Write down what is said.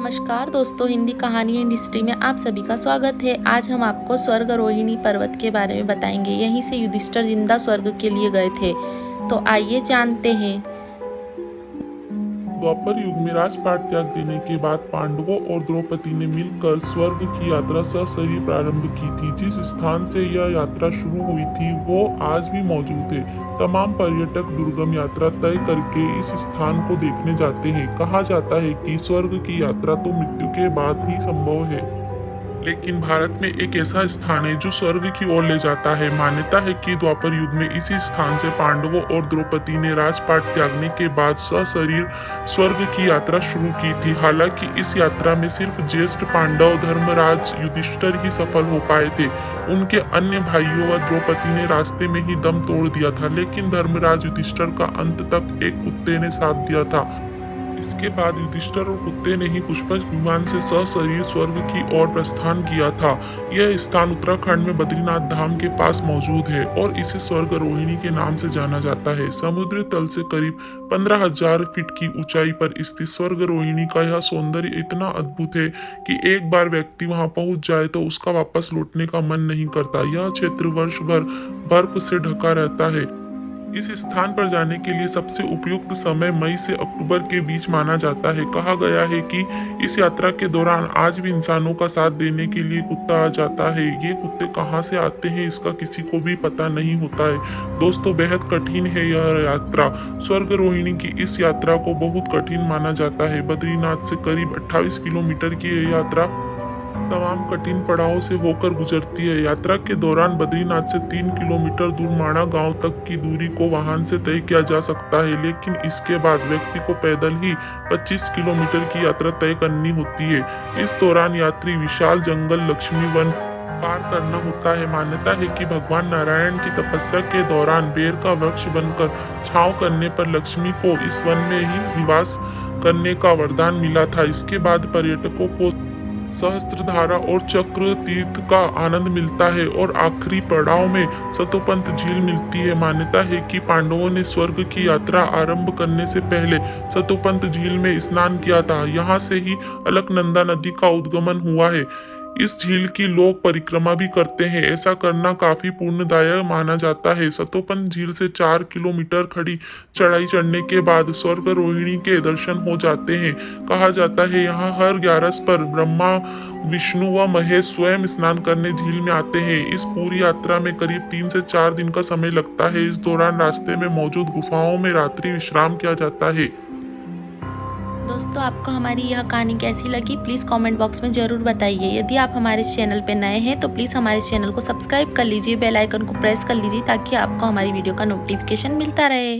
नमस्कार दोस्तों, हिंदी कहानी इंडस्ट्री में आप सभी का स्वागत है। आज हम आपको स्वर्गारोहिणी पर्वत के बारे में बताएंगे। यहीं से युधिष्ठिर जिंदा स्वर्ग के लिए गए थे। तो आइए जानते हैं। द्वापर युग में राजपाट त्याग देने के बाद पांडवों और द्रौपदी ने मिलकर स्वर्ग की यात्रा सशरीर प्रारंभ की थी। जिस स्थान से यह यात्रा शुरू हुई थी वो आज भी मौजूद है। तमाम पर्यटक दुर्गम यात्रा तय करके इस स्थान को देखने जाते हैं। कहा जाता है कि स्वर्ग की यात्रा तो मृत्यु के बाद ही संभव है, लेकिन भारत में एक ऐसा स्थान है जो स्वर्ग की ओर ले जाता है। मान्यता है कि द्वापर युग में इसी स्थान से पांडवों और द्रौपदी ने राजपाट त्यागने के बाद सशरीर स्वर्ग की यात्रा शुरू की थी। हालांकि इस यात्रा में सिर्फ ज्येष्ठ पांडव धर्मराज युधिष्ठिर ही सफल हो पाए थे। उनके अन्य भाइयों व द्रौपदी ने रास्ते में ही दम तोड़ दिया था, लेकिन धर्मराज युधिष्ठिर का अंत तक एक कुत्ते ने साथ दिया था। इसके बाद युधिष्ठिर और कुत्ते ने ही पुष्पक विमान से सशरीर स्वर्ग की ओर प्रस्थान किया था। यह स्थान उत्तराखंड में बद्रीनाथ धाम के पास मौजूद है और इसे स्वर्गारोहिणी के नाम से जाना जाता है। समुद्र तल से करीब 15,000 फीट की ऊंचाई पर स्थित स्वर्गारोहिणी का यह सौंदर्य इतना अद्भुत है कि एक बार व्यक्ति वहां पहुंच जाए तो उसका वापस लौटने का मन नहीं करता। यह क्षेत्र वर्ष भर बर्फ से ढका रहता है। इस स्थान पर जाने के लिए सबसे उपयुक्त समय मई से अक्टूबर के बीच माना जाता है। कहा गया है कि इस यात्रा के दौरान आज भी इंसानों का साथ देने के लिए कुत्ता आ जाता है। ये कुत्ते कहां से आते हैं इसका किसी को भी पता नहीं होता है। दोस्तों, बेहद कठिन है यह यात्रा। स्वर्गारोहिणी की इस यात्रा को बहुत कठिन माना जाता है। बद्रीनाथ से करीब 28 किलोमीटर की यह यात्रा तमाम कठिन पड़ावों से होकर गुजरती है। यात्रा के दौरान बद्रीनाथ से 3 किलोमीटर दूर माणा गांव तक की दूरी को वाहन से तय किया जा सकता है, लेकिन इसके बाद व्यक्ति को पैदल ही 25 किलोमीटर की यात्रा तय करनी होती है। इस दौरान यात्री विशाल जंगल लक्ष्मी वन पार करना होता है। मान्यता है कि भगवान नारायण की तपस्या के दौरान बेर का वृक्ष बनकर छांव करने पर लक्ष्मी को इस वन में ही निवास करने का वरदान मिला था। इसके बाद पर्यटकों को सहस्त्रधारा और चक्र तीर्थ का आनंद मिलता है और आखिरी पड़ाव में सतोपंत झील मिलती है। मान्यता है कि पांडवों ने स्वर्ग की यात्रा आरंभ करने से पहले सतोपंत झील में स्नान किया था। यहाँ से ही अलकनंदा नदी का उद्गमन हुआ है। इस झील की लोग परिक्रमा भी करते हैं। ऐसा करना काफी पुण्यदायक माना जाता है। सतोपंत झील से 4 किलोमीटर खड़ी चढ़ाई चढ़ने के बाद स्वर्गारोहिणी के दर्शन हो जाते हैं। कहा जाता है यहाँ हर 11 पर ब्रह्मा, विष्णु व महेश स्वयं स्नान करने झील में आते हैं। इस पूरी यात्रा में करीब 3 से 4 दिन का समय लगता है। इस दौरान रास्ते में मौजूद गुफाओं में रात्रि विश्राम किया जाता है। दोस्तों, आपको हमारी यह कहानी कैसी लगी प्लीज़ कमेंट बॉक्स में ज़रूर बताइए। यदि आप हमारे चैनल पर नए हैं तो प्लीज़ हमारे चैनल को सब्सक्राइब कर लीजिए, बेल आइकन को प्रेस कर लीजिए ताकि आपको हमारी वीडियो का नोटिफिकेशन मिलता रहे।